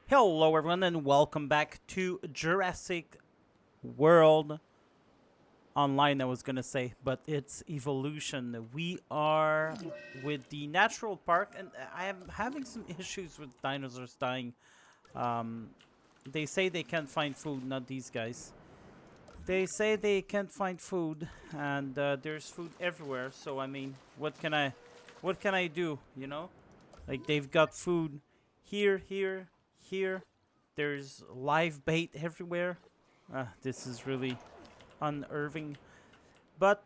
Hello, everyone, and welcome back to Jurassic World Online. I was gonna say, but it's Evolution. We are with the Natural Park, and I am having some issues with dinosaurs dying. Um, they say they can't find food, not these guys. They say they can't find food, and there's food everywhere. So I mean, what can I do? You know, like they've got food here, here, here. There's live bait everywhere. This is really unnerving. But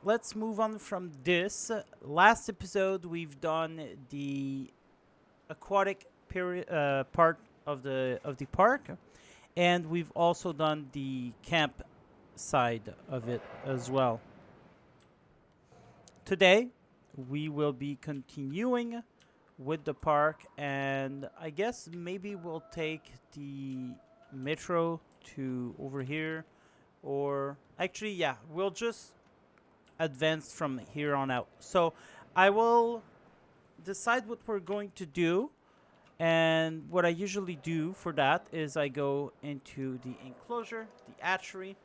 let's move on from this. Last episode, we've done the aquatic part of the park, and we've also done the camp side of it as well. Today, we will be continuing with the park, and I guess maybe we'll take the metro to over here, or actually, yeah, we'll just advance from here on out. So I will decide what we're going to do, and what I usually do for that is I go into the enclosure, the hatchery,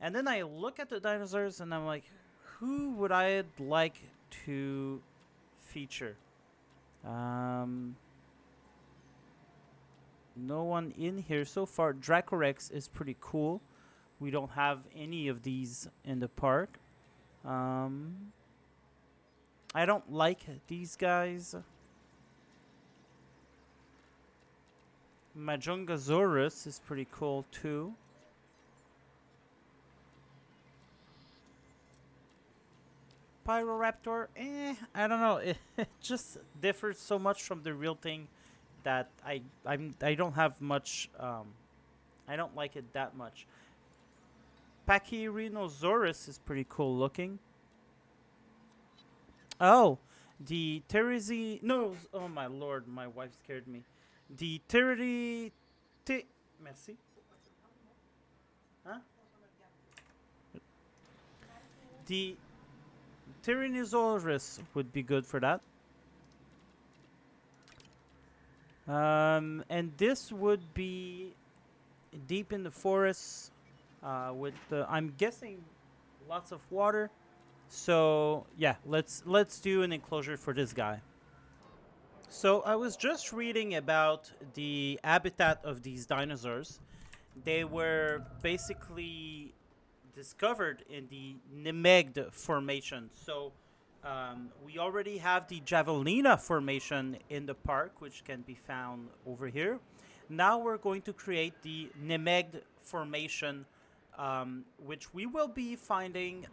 and then I look at the dinosaurs and I'm like, who would I like to feature? Um, no one in here so far. Dracorex is pretty cool. We don't have any of these in the park. Um, I don't like these guys. Majungasaurus is pretty cool too. Pyroraptor, I don't know. It just differs so much from the real thing that I don't have much. I don't like it that much. Pachyrhinosaurus is pretty cool looking. Oh, the Therizinosaurus. No, oh my lord, my wife scared me. The Theri. Merci. Huh? The Tyrannosaurus would be good for that. And this would be deep in the forest, with I'm guessing lots of water. So yeah, let's do an enclosure for this guy. So I was just reading about the habitat of these dinosaurs. They were basically discovered in the Nemegt Formation. So we already have the Javelina Formation in the park, which can be found over here. Now we're going to create the Nemegt Formation, which we will be finding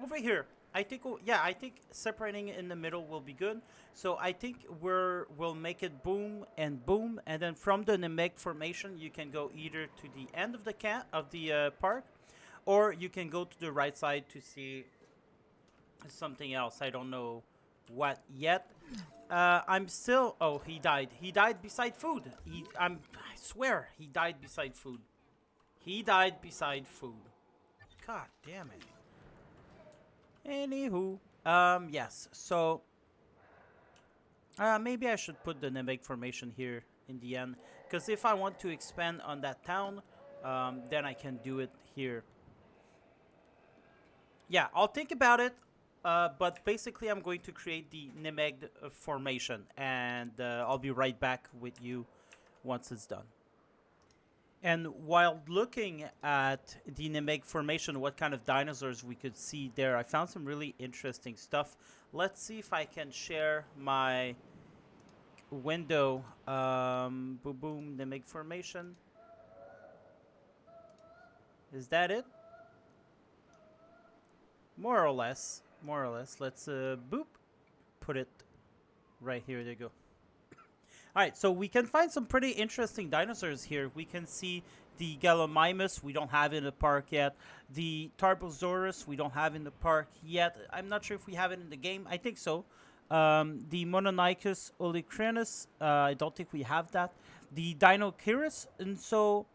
over here. I think yeah, I think separating it in the middle will be good. So I think we'll make it boom and boom, and then from the Nemeg formation, you can go either to the end of the park, or you can go to the right side to see something else. I don't know what yet. I'm still. Oh, he died. He died beside food. I swear, he died beside food. He died beside food. God damn it. Anywho, yes. So maybe I should put the Nemeg formation here in the end, because if I want to expand on that town, then I can do it here. Yeah, I'll think about it. But basically, I'm going to create the Nemeg formation, and I'll be right back with you once it's done. And while looking at the Nemeg Formation, what kind of dinosaurs we could see there, I found some really interesting stuff. Let's see if I can share my window. Boom, boom, Nemeg Formation. Is that it? More or less. More or less. Let's boop. Put it right here. There you go. All right, so we can find some pretty interesting dinosaurs here. We can see the Gallimimus, we don't have in the park yet. The Tarbosaurus, we don't have in the park yet. I'm not sure if we have it in the game. I think so. The Mononychus olicrinus, I don't think we have that. The Dinochirus, and so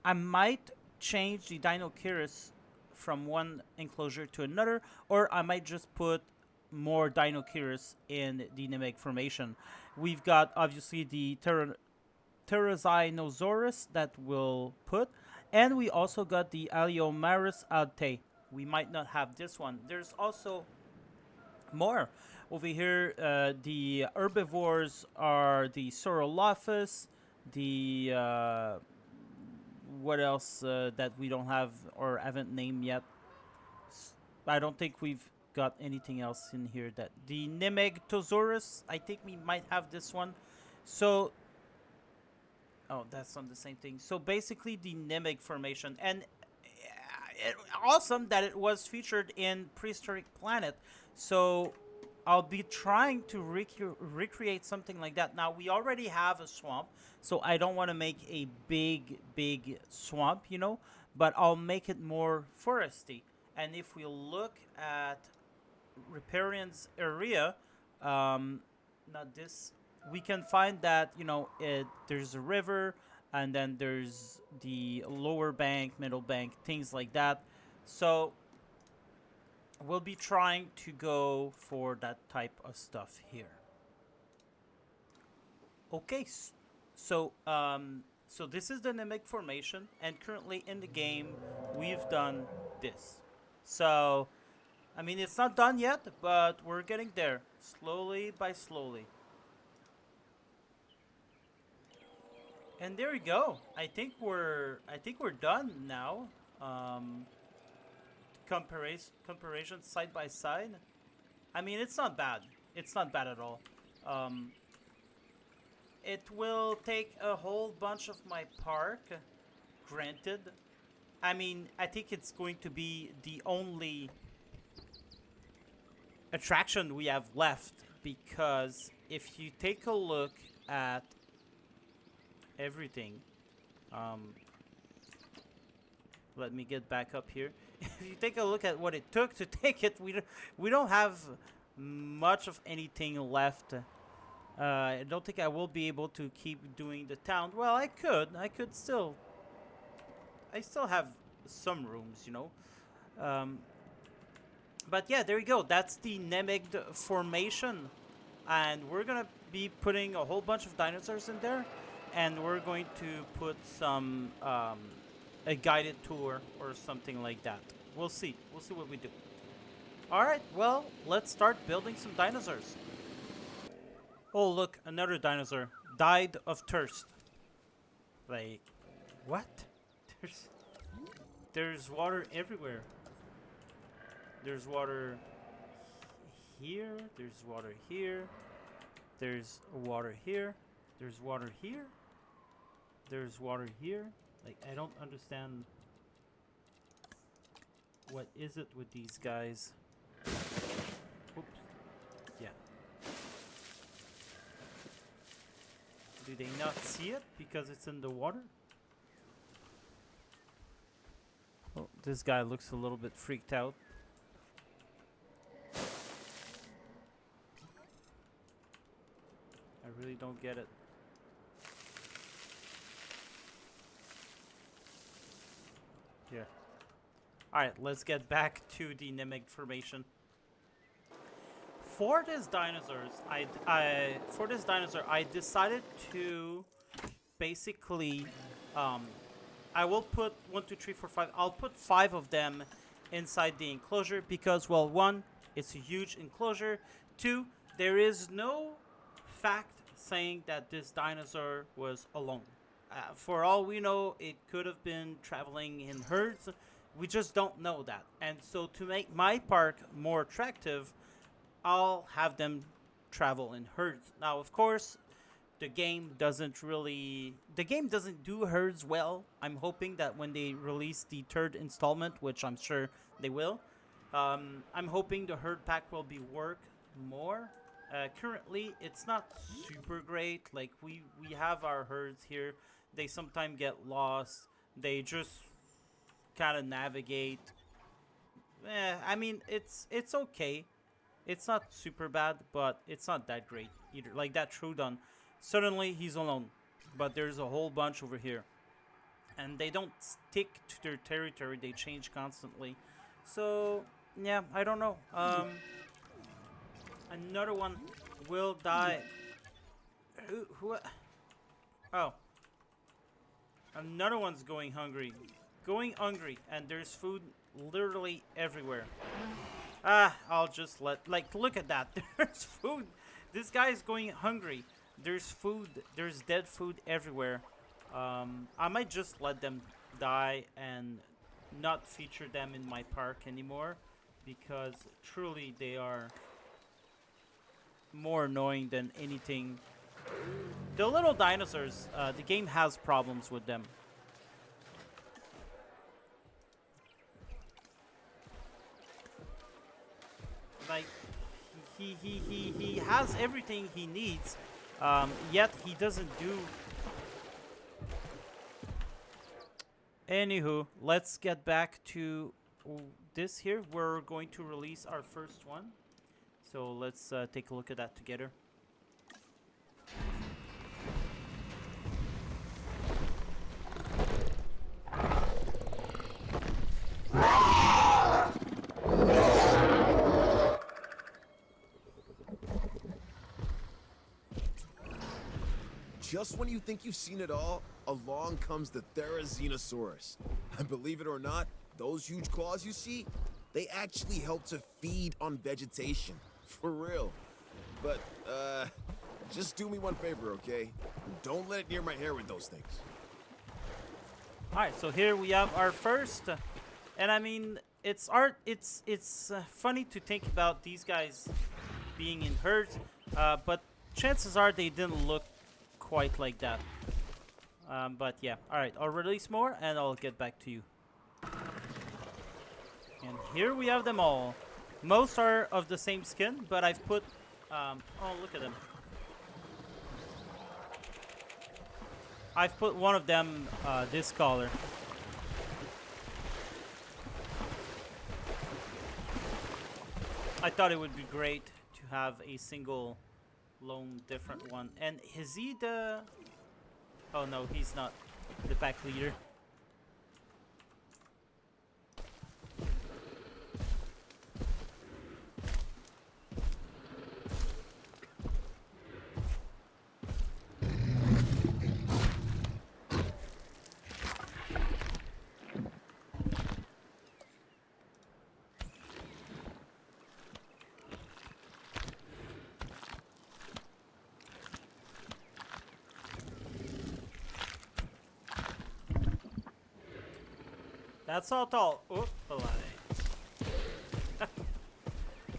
I might change the Dinochirus from one enclosure to another, or I might just put more Dinoceras in the Nemegt Formation. We've got obviously the Therizinosaurus that we'll put, and we also got the Aliomaris alte. We might not have this one. There's also more over here. The herbivores are the Saurolophus, the what else that we don't have or haven't named yet. I don't think we've got anything else in here. That the Nemegtosaurus, I think we might have this one. So, oh, that's on the same thing. So basically, the Nemegt Formation, and awesome that it was featured in Prehistoric Planet. So I'll be trying to recreate something like that. Now we already have a swamp, so I don't want to make a big swamp, you know, but I'll make it more foresty. And if we look at Riparian's area, not this, we can find that, you know, there's a river, and then there's the lower bank, middle bank, things like that. So we'll be trying to go for that type of stuff here. Okay, so this is the Nemegt Formation, and currently in the game we've done this. So I mean, it's not done yet, but we're getting there, slowly by slowly. And there we go. I think we're done now. Um, comparison side by side. I mean, it's not bad. It's not bad at all. Um, it will take a whole bunch of my park, granted. I mean, I think it's going to be the only attraction we have left, because if you take a look at everything, um, let me get back up here. If you take a look at what it took to take it, we don't have much of anything left. I don't think I will be able to keep doing the town. Well, I still have some rooms, you know. Um, but yeah, there you go. That's the Nemegt Formation, and we're gonna be putting a whole bunch of dinosaurs in there, and we're going to put some a guided tour or something like that. We'll see. We'll see what we do. All right. Well, let's start building some dinosaurs. Oh, look, another dinosaur died of thirst. Like, what? There's there's water everywhere. There's water here. There's water here. There's water here. There's water here. There's water here. Like, I don't understand. What is it with these guys? Oops. Yeah. Do they not see it because it's in the water? Oh, this guy looks a little bit freaked out. I really don't get it. Yeah. Alright, let's get back to the Nemegt Formation. For this dinosaur, I decided to basically, I will put 1, 2, 3, 4, 5. I'll put 5 of them inside the enclosure because, well, 1, it's a huge enclosure. 2, there is no fact saying that this dinosaur was alone. For all we know, it could have been traveling in herds. We just don't know that. And so to make my park more attractive, I'll have them travel in herds. Now, of course, the game doesn't do herds well. I'm hoping that when they release the third installment, which I'm sure they will, I'm hoping the herd pack will be work more. Currently, it's not super great. Like, we have our herds here. They sometimes get lost. They just kind of navigate. I mean, it's okay. It's not super bad, but it's not that great either. Like that Trudon, suddenly he's alone, but there's a whole bunch over here, and they don't stick to their territory. They change constantly. So yeah, I don't know. Another one will die. Who? Oh. Another one's going hungry. Going hungry, and there's food literally everywhere. I'll just let... Like, look at that. There's food. This guy is going hungry. There's food. There's dead food everywhere. I might just let them die and not feature them in my park anymore, because truly they are more annoying than anything. The little dinosaurs, the game has problems with them. Like, he has everything he needs, yet he doesn't do. Anywho, let's get back to this here. We're going to release our first one. So let's take a look at that together. Just when you think you've seen it all, along comes the Therizinosaurus. And believe it or not, those huge claws you see, they actually help to feed on vegetation. For real. But, just do me one favor, okay? Don't let it near my hair with those things. Alright, so here we have our first. And I mean, it's funny to think about these guys being in herds, but chances are they didn't look quite like that. But yeah, alright, I'll release more and I'll get back to you. And here we have them all. Most are of the same skin, but I've put, oh, look at them. I've put one of them this color. I thought it would be great to have a single lone different one. And is he the... Oh no, he's not the pack leader. That's how tall. Oh,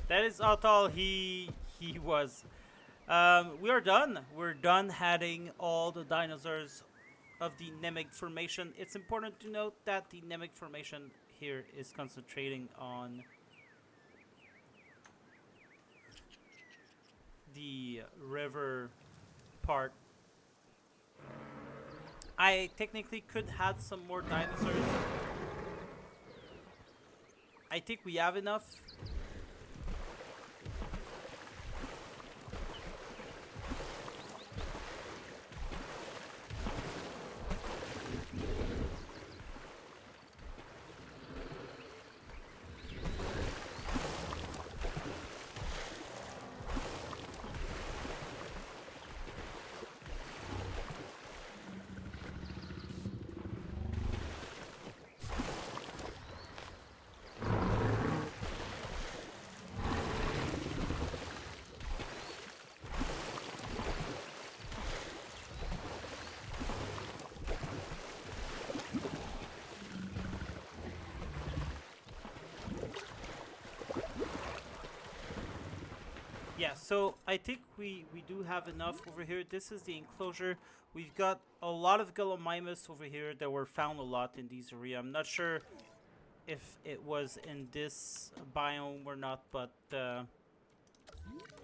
that is how tall he was. We are done. We're done adding all the dinosaurs of the Nemegt Formation. It's important to note that the Nemegt Formation here is concentrating on the river part. I technically could add some more dinosaurs. I think we have enough. Yeah, so I think we do have enough over here. This is the enclosure. We've got a lot of Gallimimus over here that were found a lot in these areas. I'm not sure if it was in this biome or not, but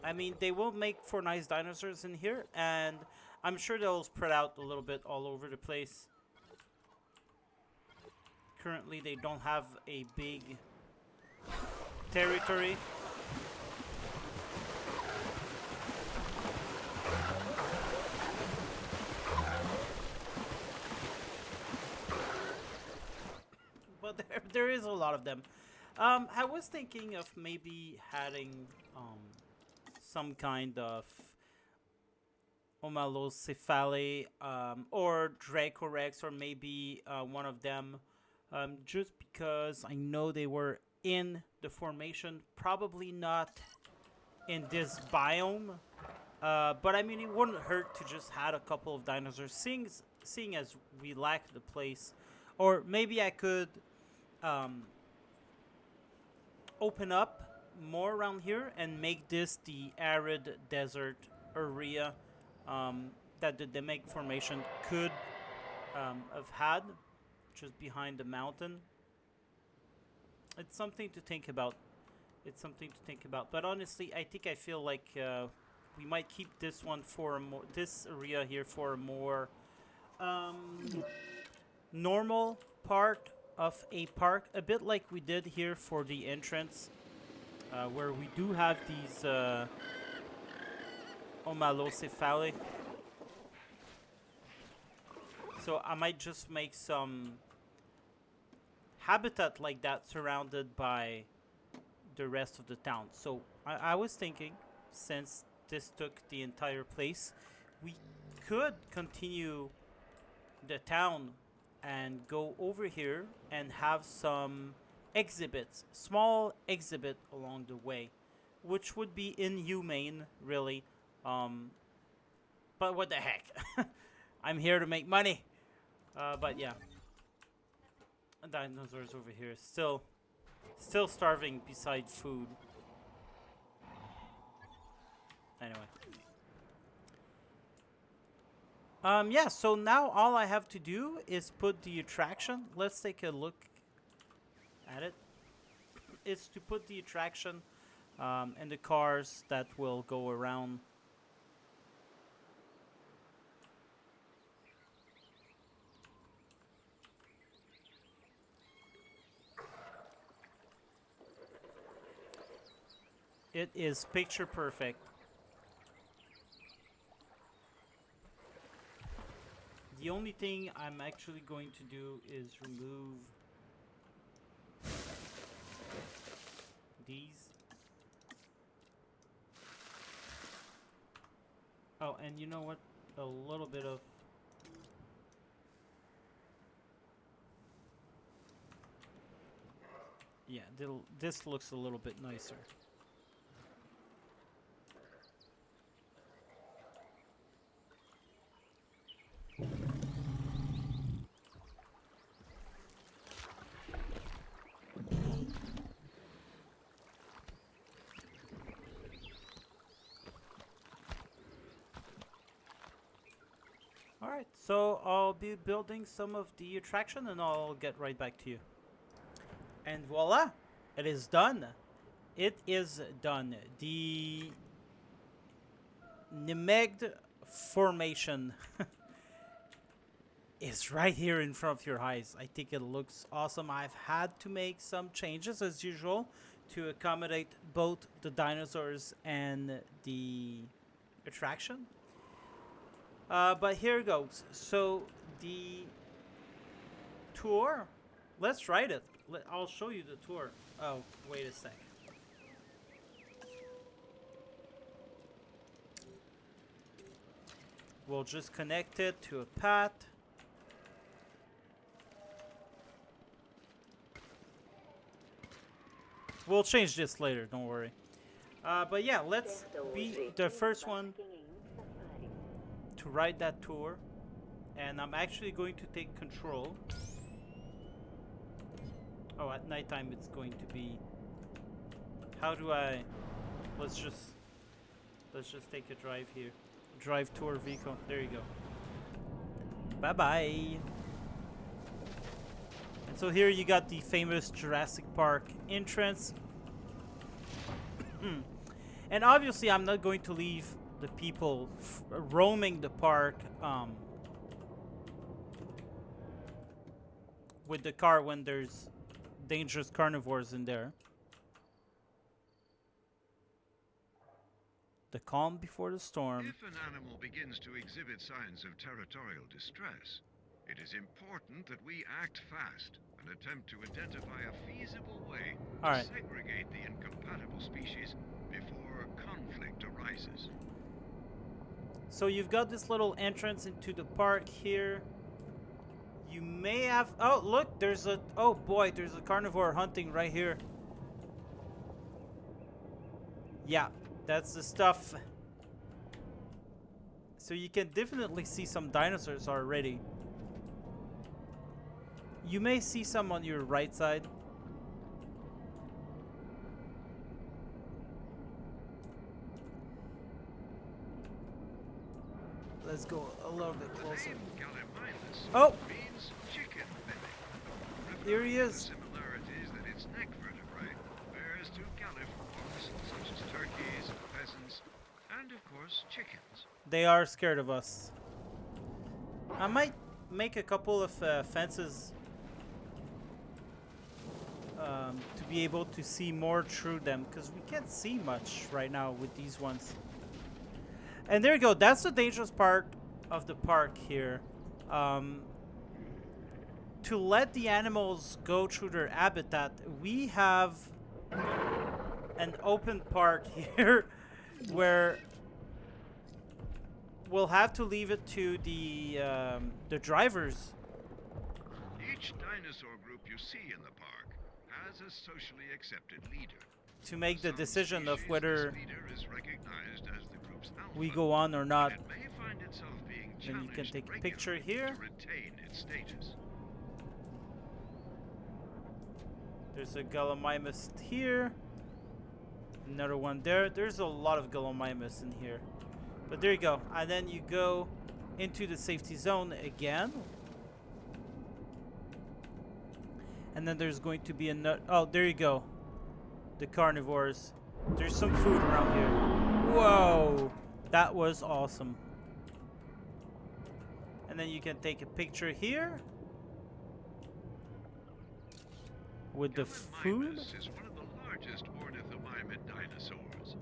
I mean, they will make for nice dinosaurs in here, and I'm sure they'll spread out a little bit all over the place. Currently, they don't have a big territory. But there is a lot of them. I was thinking of maybe adding some kind of Omalocephali or Dracorex, or maybe one of them, just because I know they were in the formation, probably not in this biome. But I mean, it wouldn't hurt to just add a couple of dinosaurs, seeing as we lack the place. Or maybe I could open up more around here and make this the arid desert area that the Nemegt Formation could have had, just behind the mountain. It's something to think about. It's something to think about. But honestly, I feel like we might keep this one for a more, this area here for a more normal part of a park, a bit like we did here for the entrance, where we do have these Omalocephali. So I might just make some habitat like that surrounded by the rest of the town. So I was thinking, since this took the entire place, we could continue the town and go over here and have some exhibits, small exhibit along the way, which would be inhumane, really. But what the heck? I'm here to make money. But yeah, dinosaurs over here, still starving beside food. Anyway. Yeah, so now all I have to do is put the attraction. Let's take a look at it. It's to put the attraction and the cars that will go around. It is picture perfect. The only thing I'm actually going to do is remove these. Oh, and you know what? A little bit of... Yeah, this looks a little bit nicer. Alright, so I'll be building some of the attraction and I'll get right back to you. And voila! It is done. It is done. The Nemegt Formation is right here in front of your eyes. I think it looks awesome. I've had to make some changes as usual to accommodate both the dinosaurs and the attraction. But here goes. So the tour, let's ride it. I'll show you the tour. Oh, wait a sec. We'll just connect it to a path. We'll change this later, don't worry. But yeah, let's be the first one to ride that tour. And I'm actually going to take control. Oh, at nighttime it's going to be... How do I... Let's just take a drive here. Drive tour vehicle. There you go. Bye-bye. And so here you got the famous Jurassic Park entrance. And obviously I'm not going to leave the people roaming the park with the car when there's dangerous carnivores in there. The calm before the storm. If an animal begins to exhibit signs of territorial distress, It is important that we act fast and attempt to identify a feasible way to Alright. segregate the incompatible species before conflict arises. So you've got this little entrance into the park here. You may have... Oh, look, there's a... Oh, boy, there's a carnivore hunting right here. Yeah, that's the stuff. So you can definitely see some dinosaurs already. You may see some on your right side. Let's go a little bit closer. Oh! Means chicken mimic. Here he is. The similarities that its neck vertebrae bears to galliforms such as turkeys, pheasants, and of course chickens. They are scared of us. I might make a couple of fences to be able to see more through them, because we can't see much right now with these ones. And there you go. That's the dangerous part of the park here. To let the animals go through their habitat, we have an open park here where we'll have to leave it to the drivers. Each dinosaur group you see in the park has a socially accepted leader. To make the Some decision of species, whether this leader is recognized as the group's alpha, we go on or not. and it may find itself being Then you can challenged take a picture regularly here. to retain its status. There's a Gallimimus here. Another one there. There's a lot of Gallimimus in here. But there you go. And then you go into the safety zone again. And then there's going to be another... Oh, there you go. The carnivores. There's some food around here. Whoa! That was awesome. And then you can take a picture here. With the food. Gallimimus is one of the largest ornithomimid dinosaurs.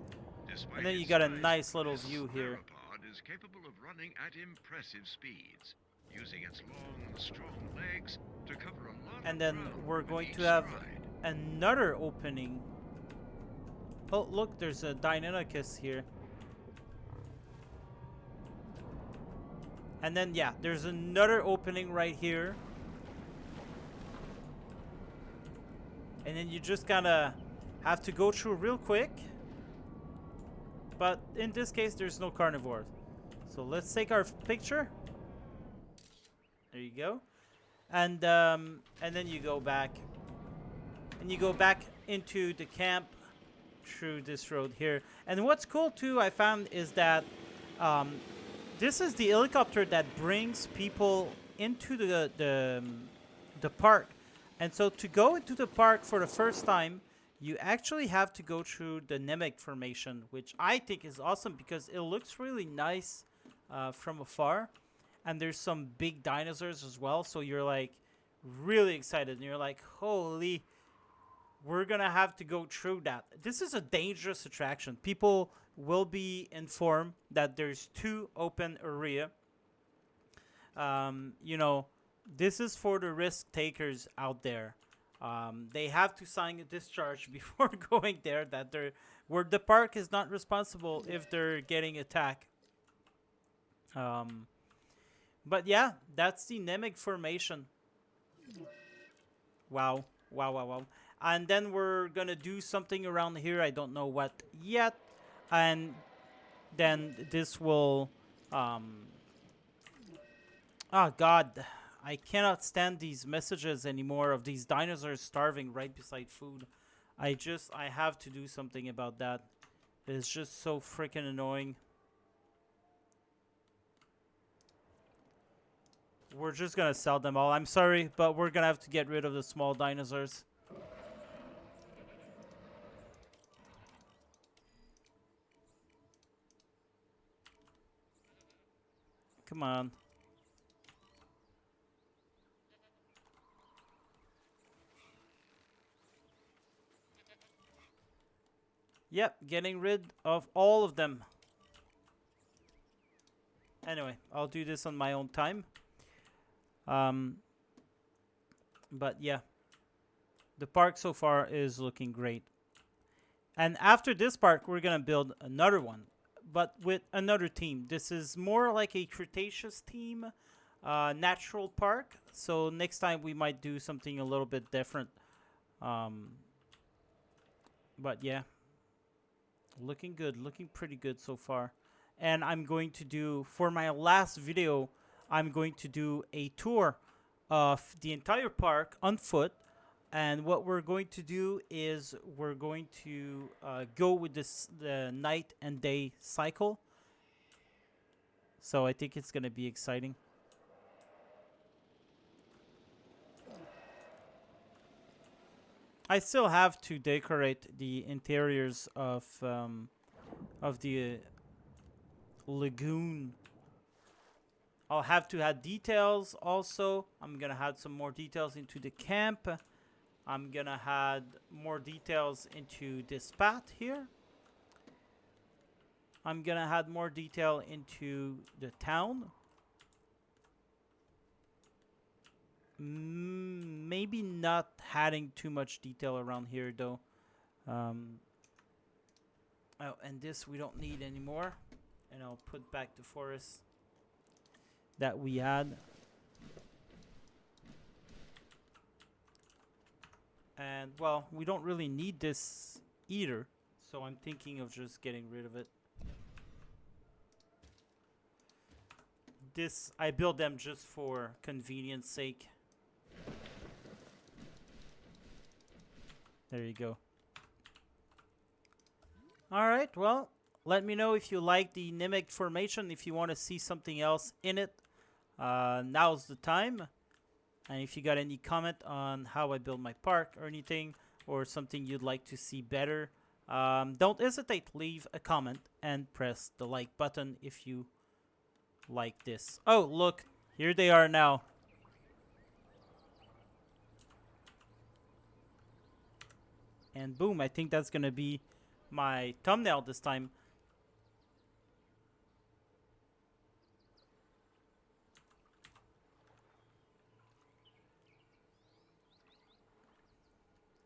Despite And then you its got a size, nice little this view here. theropod is capable of running at impressive speeds, using its long, strong legs to cover a lot And of then ground we're with going each to have stride. another opening. Oh, look, there's a Deinonychus here. And then, yeah, there's another opening right here. And then you just gotta have to go through real quick. But in this case, there's no carnivores. So let's take our picture. There you go. And then you go back. And you go back into the camp through this road here. And what's cool too, I found, is that this is the helicopter that brings people into the park. And so to go into the park for the first time, you actually have to go through the Nemegt Formation, which I think is awesome because it looks really nice from afar. And there's some big dinosaurs as well, so you're like really excited. And you're like, holy, we're going to have to go through that. This is a dangerous attraction. People will be informed that there's 2 open area. You know, this is for the risk takers out there. They have to sign a discharge before going there that they're where the park is not responsible if they're getting attacked. But yeah, that's the Nemegt Formation. Wow. Wow, wow, wow. And then we're gonna do something around here. I don't know what yet. And then this will oh god, I cannot stand these messages anymore of these dinosaurs starving right beside food. I have to do something about that. It's just so freaking annoying. We're just gonna sell them all. I'm sorry, but we're gonna have to get rid of the small dinosaurs. Come on. Yep, getting rid of all of them. Anyway, I'll do this on my own time. Um, but yeah, the park so far is looking great. And after this park, we're gonna build another one, but with another theme. This is more like a Cretaceous theme, natural park. So next time we might do something a little bit different. Um, but yeah, looking good, looking pretty good so far. And I'm going to do, for my last video, I'm going to do a tour of the entire park on foot. And what we're going to do is we're going to go with the night and day cycle. So I think it's going to be exciting. I still have to decorate the interiors of the lagoon. I'll have to add details also. I'm gonna add some more details into the camp. I'm gonna add more details into this path here. I'm gonna add more detail into the town. Maybe not adding too much detail around here though. Oh, and this we don't need anymore. And I'll put back the forest that we had. And well, we don't really need this either, so I'm thinking of just getting rid of it. This, I built them just for convenience sake. There you go. Alright, well, let me know if you like the Nemegt Formation, if you want to see something else in it. Now's the time. And if you got any comment on how I build my park or anything, or something you'd like to see better, don't hesitate, leave a comment and press the like button if you like this. Oh, look, here they are now. And boom, I think that's gonna be my thumbnail this time.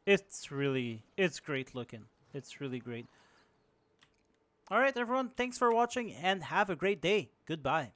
It's great looking. It's really great. All right, everyone, thanks for watching and have a great day. Goodbye.